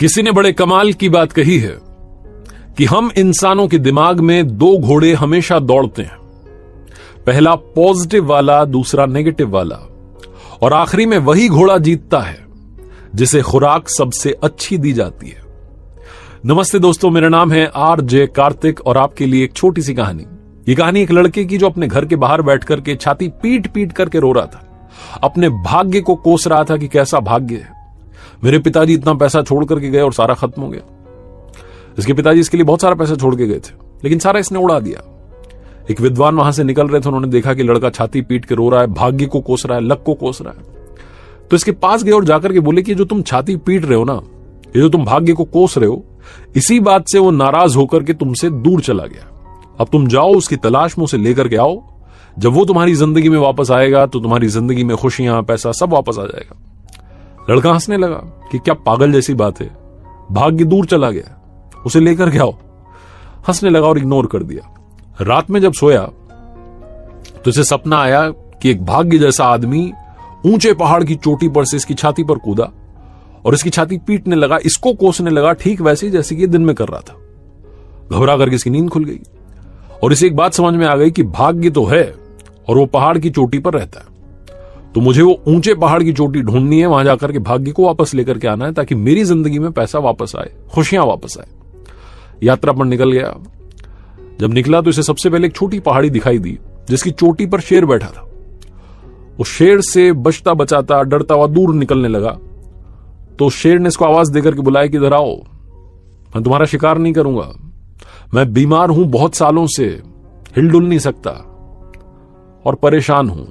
किसी ने बड़े कमाल की बात कही है कि हम इंसानों के दिमाग में दो घोड़े हमेशा दौड़ते हैं, पहला पॉजिटिव वाला, दूसरा नेगेटिव वाला, और आखिरी में वही घोड़ा जीतता है जिसे खुराक सबसे अच्छी दी जाती है। नमस्ते दोस्तों, मेरा नाम है आरजे कार्तिक और आपके लिए एक छोटी सी कहानी। ये कहानी एक लड़के की जो अपने घर के बाहर बैठ करके छाती पीट पीट करके रो रहा था, अपने भाग्य को कोस रहा था कि कैसा भाग्य है, मेरे पिताजी इतना पैसा छोड़ करके गए और सारा खत्म हो गया। इसके पिताजी इसके लिए बहुत सारा पैसा छोड़ के गए थे, लेकिन सारा इसने उड़ा दिया। एक विद्वान वहां से निकल रहे थे, उन्होंने देखा कि लड़का छाती पीट के रो रहा है, भाग्य को कोस रहा है, लक को कोस रहा है। तो इसके पास गए और जाकर के बोले कि जो तुम छाती पीट रहे हो ना, ये जो तुम भाग्य को कोस रहे हो, इसी बात से वो नाराज होकर के तुमसे दूर चला गया। अब तुम जाओ, उसकी तलाश में उसे लेकर के आओ। जब वो तुम्हारी जिंदगी में वापस आएगा तो तुम्हारी जिंदगी में खुशियां, पैसा सब वापस आ जाएगा। लड़का हंसने लगा कि क्या पागल जैसी बात है, भाग्य दूर चला गया, उसे लेकर के आओ। हंसने लगा और इग्नोर कर दिया। रात में जब सोया तो इसे सपना आया कि एक भाग्य जैसा आदमी ऊंचे पहाड़ की चोटी पर से इसकी छाती पर कूदा और इसकी छाती पीटने लगा, इसको कोसने लगा, ठीक वैसे ही जैसे कि दिन में कर रहा था। घबरा करके इसकी नींद खुल गई और इसे एक बात समझ में आ गई कि भाग्य तो है और वो पहाड़ की चोटी पर रहता है, तो मुझे वो ऊंचे पहाड़ की चोटी ढूंढनी है, वहां जाकर के भाग्य को वापस लेकर के आना है ताकि मेरी जिंदगी में पैसा वापस आए, खुशियां वापस आए। यात्रा पर निकल गया। जब निकला तो इसे सबसे पहले एक छोटी पहाड़ी दिखाई दी जिसकी चोटी पर शेर बैठा था। उस शेर से बचता बचाता डरता हुआ दूर निकलने लगा तो शेर ने इसको आवाज देकर के बुलाया कि इधर आओ, मैं तुम्हारा शिकार नहीं करूंगा, मैं बीमार हूं, बहुत सालों से हिलडुल नहीं सकता और परेशान हूं,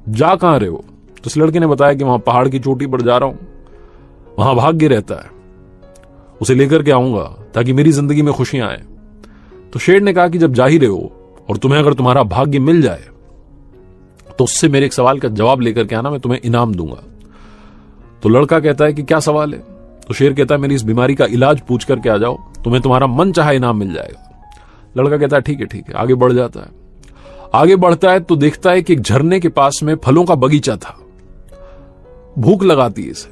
जा कहां रहे हो? तो इस लड़के ने बताया कि वहां पहाड़ की चोटी पर जा रहा हूं, वहां भाग्य रहता है, उसे लेकर के आऊंगा ताकि मेरी जिंदगी में खुशियां आए। तो शेर ने कहा कि जब जा ही रहे हो और तुम्हें अगर तुम्हारा भाग्य मिल जाए तो उससे मेरे एक सवाल का जवाब लेकर के आना, मैं तुम्हें इनाम दूंगा। तो लड़का कहता है कि क्या सवाल है? तो शेर कहता है मेरी इस बीमारी का इलाज पूछ करके आ जाओ, तुम्हें तुम्हारा मन चाहा इनाम मिल जाएगा। लड़का कहता है ठीक है ठीक है। आगे बढ़ जाता है। आगे बढ़ता है तो देखता है कि एक झरने के पास में फलों का बगीचा था। भूख लगाती है इसे,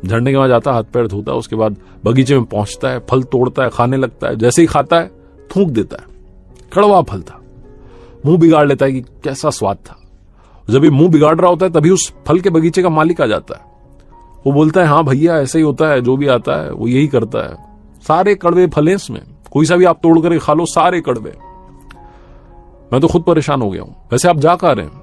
झरने के वहां जाता, हाथ पैर धोता, उसके बाद बगीचे में पहुंचता है, फल तोड़ता है, खाने लगता है। जैसे ही खाता है थूक देता है, कड़वा फल था। मुंह बिगाड़ लेता है कि कैसा स्वाद था। जब ये मुंह बिगाड़ रहा होता है तभी उस फल के बगीचे का मालिक आ जाता है। वो बोलता है हाँ भैया, ऐसा ही होता है, जो भी आता है वो यही करता है, सारे कड़वे फल हैं इसमें, कोई सा भी आप तोड़ करके खा लो, सारे कड़वे, मैं तो खुद परेशान हो गया हूं, वैसे आप जा कहां रहे हैं?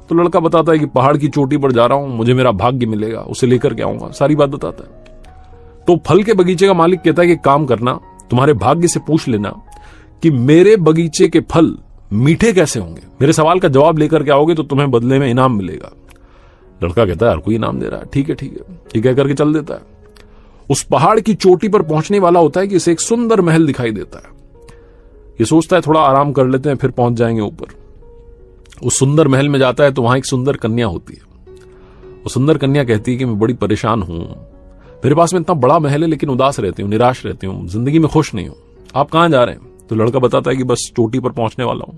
तो लड़का बताता है कि पहाड़ की चोटी पर जा रहा हूं, मुझे मेरा भाग्य मिलेगा, उसे लेकर के आऊंगा, सारी बात बताता है। तो फल के बगीचे का मालिक कहता है कि काम करना, तुम्हारे भाग्य से पूछ लेना कि मेरे बगीचे के फल मीठे कैसे होंगे, मेरे सवाल का जवाब लेकर के आओगे तो तुम्हें बदले में इनाम मिलेगा। लड़का कहता है हर कोई इनाम दे रहा है, ठीक है ठीक है, ये कह करके चल देता है। उस पहाड़ की चोटी पर पहुंचने वाला होता है कि इसे एक सुंदर महल दिखाई देता है। ये सोचता है थोड़ा आराम कर लेते हैं, फिर पहुंच जाएंगे ऊपर। उस सुंदर महल में जाता है तो वहां एक सुंदर कन्या होती है। वो सुंदर कन्या कहती है कि मैं बड़ी परेशान हूं, मेरे पास में इतना बड़ा महल है लेकिन उदास रहती हूं, निराश रहती हूं, जिंदगी में खुश नहीं हूं, आप कहां जा रहे हैं? तो लड़का बताता है कि बस चोटी पर पहुंचने वाला हूं,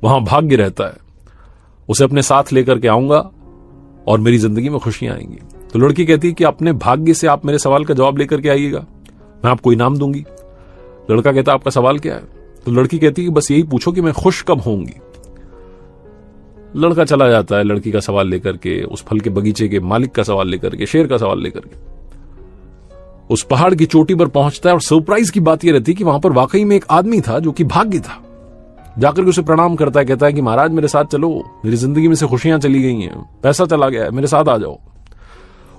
वहां भाग्य रहता है, उसे अपने साथ लेकर के आऊंगा और मेरी जिंदगी में खुशियां आएंगी। तो लड़की कहती है कि अपने भाग्य से आप मेरे सवाल का जवाब लेकर के आइएगा, मैं आपको इनाम दूंगी। लड़का कहता है आपका सवाल क्या है? तो लड़की कहती है कि बस यही पूछो कि मैं खुश कब होंगी। लड़का चला जाता है लड़की का सवाल लेकर के, उस फल के बगीचे के मालिक का सवाल लेकर के, शेर का सवाल लेकर के उस पहाड़ की चोटी पर पहुंचता है। और सरप्राइज की बात यह रहती है कि वहां पर वाकई में एक आदमी था जो कि भाग्य था। जाकर के उसे प्रणाम करता है, कहता है कि महाराज मेरे साथ चलो, मेरी जिंदगी में से खुशियां चली गई हैं, पैसा चला गया है, मेरे साथ आ जाओ।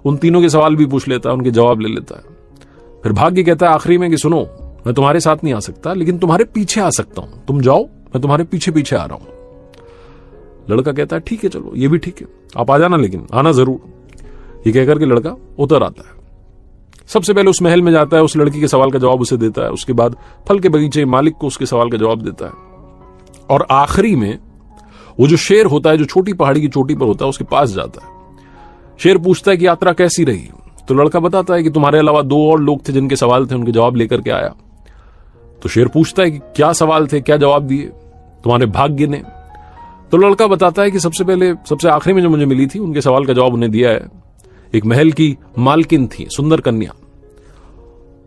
उन तीनों के सवाल भी पूछ लेता है, उनके जवाब ले लेता है। फिर भाग्य कहता है आखिरी में कि सुनो, मैं तुम्हारे साथ नहीं आ सकता लेकिन तुम्हारे पीछे आ सकता हूं, तुम जाओ, मैं तुम्हारे पीछे पीछे आ रहा हूं। लड़का कहता है ठीक है चलो, ये भी ठीक है, आप आ जाना, लेकिन आना जरूर। ये कहकर के लड़का उतर आता है। सबसे पहले उस महल में जाता है, उस लड़की के सवाल का जवाब उसे देता है, उसके बाद फल के बगीचे मालिक को उसके सवाल का जवाब देता है, और आखिरी में वो जो शेर होता है जो छोटी पहाड़ी की चोटी पर होता है उसके पास जाता है। शेर पूछता है कि यात्रा कैसी रही? तो लड़का बताता है कि तुम्हारे अलावा दो और लोग थे जिनके सवाल थे, उनके जवाब लेकर के आया। तो शेर पूछता है कि क्या सवाल थे, क्या जवाब दिए तुम्हारे भाग्य ने? तो लड़का बताता है कि सबसे पहले, सबसे आखिरी में जो मुझे मिली थी, उनके सवाल का जवाब उन्हें दिया है। एक महल की मालकिन थी, सुंदर कन्या,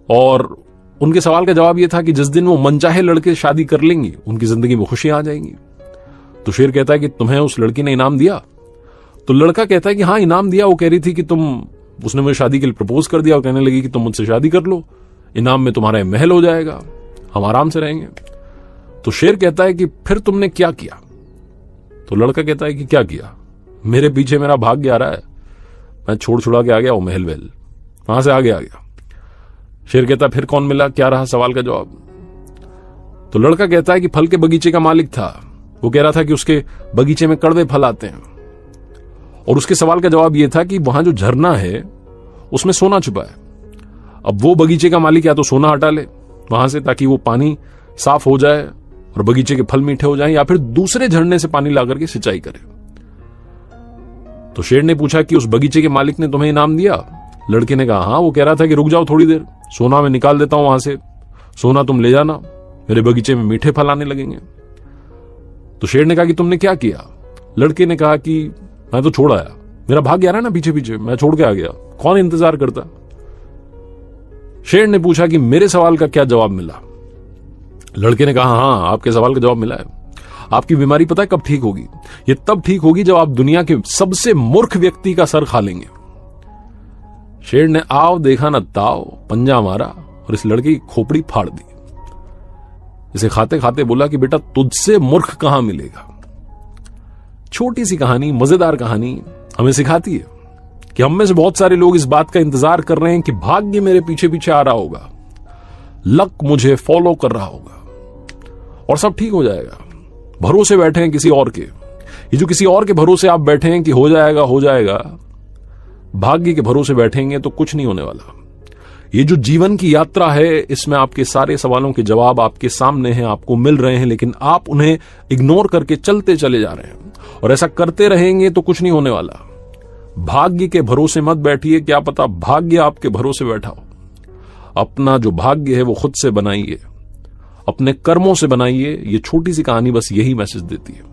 और उनके सवाल का जवाब यह था कि जिस दिन वो मनचाहे लड़के शादी कर लेंगी उनकी जिंदगी में खुशियां आ जाएंगी। तो शेर कहता है कि तुम्हें उस लड़की ने इनाम दिया? तो लड़का कहता है कि हाँ, इनाम दिया। वो कह रही थी कि उसने मुझे शादी के लिए प्रपोज कर दिया और कहने लगी कि तुम मुझसे शादी कर लो, इनाम में तुम्हारा महल हो जाएगा, हम आराम से रहेंगे। तो शेर कहता है कि फिर तुमने क्या किया? तो लड़का कहता है कि क्या किया, मेरे पीछे मेरा भाग्य आ रहा है, मैं छोड़ छुड़ा के आ गया, वो महल वहल वहां से आ गया। शेर कहता है फिर कौन मिला, क्या रहा सवाल का जवाब? तो लड़का कहता है कि फल के बगीचे का मालिक था, वो कह रहा था कि उसके बगीचे में कड़वे फल आते हैं, और उसके सवाल का जवाब यह था कि वहां जो झरना है उसमें सोना छुपा है। अब वो बगीचे का मालिक या तो सोना हटा ले वहां से ताकि वो पानी साफ हो जाए और बगीचे के फल मीठे हो जाएं, या फिर दूसरे झरने से पानी लाकर के सिंचाई करे। तो शेर ने पूछा कि उस बगीचे के मालिक ने तुम्हें इनाम दिया? लड़के ने कहा हाँ। वो कह रहा था कि रुक जाओ थोड़ी देर, सोना मैं निकाल देता हूं वहां से, सोना तुम ले जाना, मेरे बगीचे में मीठे फल आने लगेंगे। तो शेर ने कहा कि तुमने क्या किया? लड़के ने कहा कि मैं तो छोड़ आया, मेरा भाग्य आ रहा है ना पीछे पीछे, मैं छोड़ के आ गया, कौन इंतजार करता? शेर ने पूछा कि मेरे सवाल का क्या जवाब मिला? लड़के ने कहा हाँ, आपके सवाल का जवाब मिला है। आपकी बीमारी पता है कब ठीक होगी? ये तब ठीक होगी जब आप दुनिया के सबसे मूर्ख व्यक्ति का सर खा लेंगे। शेर ने आओ देखा न ताओ, पंजा मारा और इस लड़के की खोपड़ी फाड़ दी। इसे खाते खाते बोला कि बेटा तुझसे मूर्ख कहां मिलेगा। छोटी सी कहानी, मजेदार कहानी हमें सिखाती है कि हम में से बहुत सारे लोग इस बात का इंतजार कर रहे हैं कि भाग्य मेरे पीछे पीछे आ रहा होगा, लक मुझे फॉलो कर रहा होगा और सब ठीक हो जाएगा। भरोसे बैठे हैं किसी और के। ये जो किसी और के भरोसे आप बैठे हैं कि हो जाएगा हो जाएगा, भाग्य के भरोसे बैठेंगे तो कुछ नहीं होने वाला। ये जो जीवन की यात्रा है, इसमें आपके सारे सवालों के जवाब आपके सामने हैं, आपको मिल रहे हैं, लेकिन आप उन्हें इग्नोर करके चलते चले जा रहे हैं, और ऐसा करते रहेंगे तो कुछ नहीं होने वाला। भाग्य के भरोसे मत बैठिए, क्या पता भाग्य आपके भरोसे बैठा हो। अपना जो भाग्य है वो खुद से बनाइए, अपने कर्मों से बनाइए। ये छोटी सी कहानी बस यही मैसेज देती है।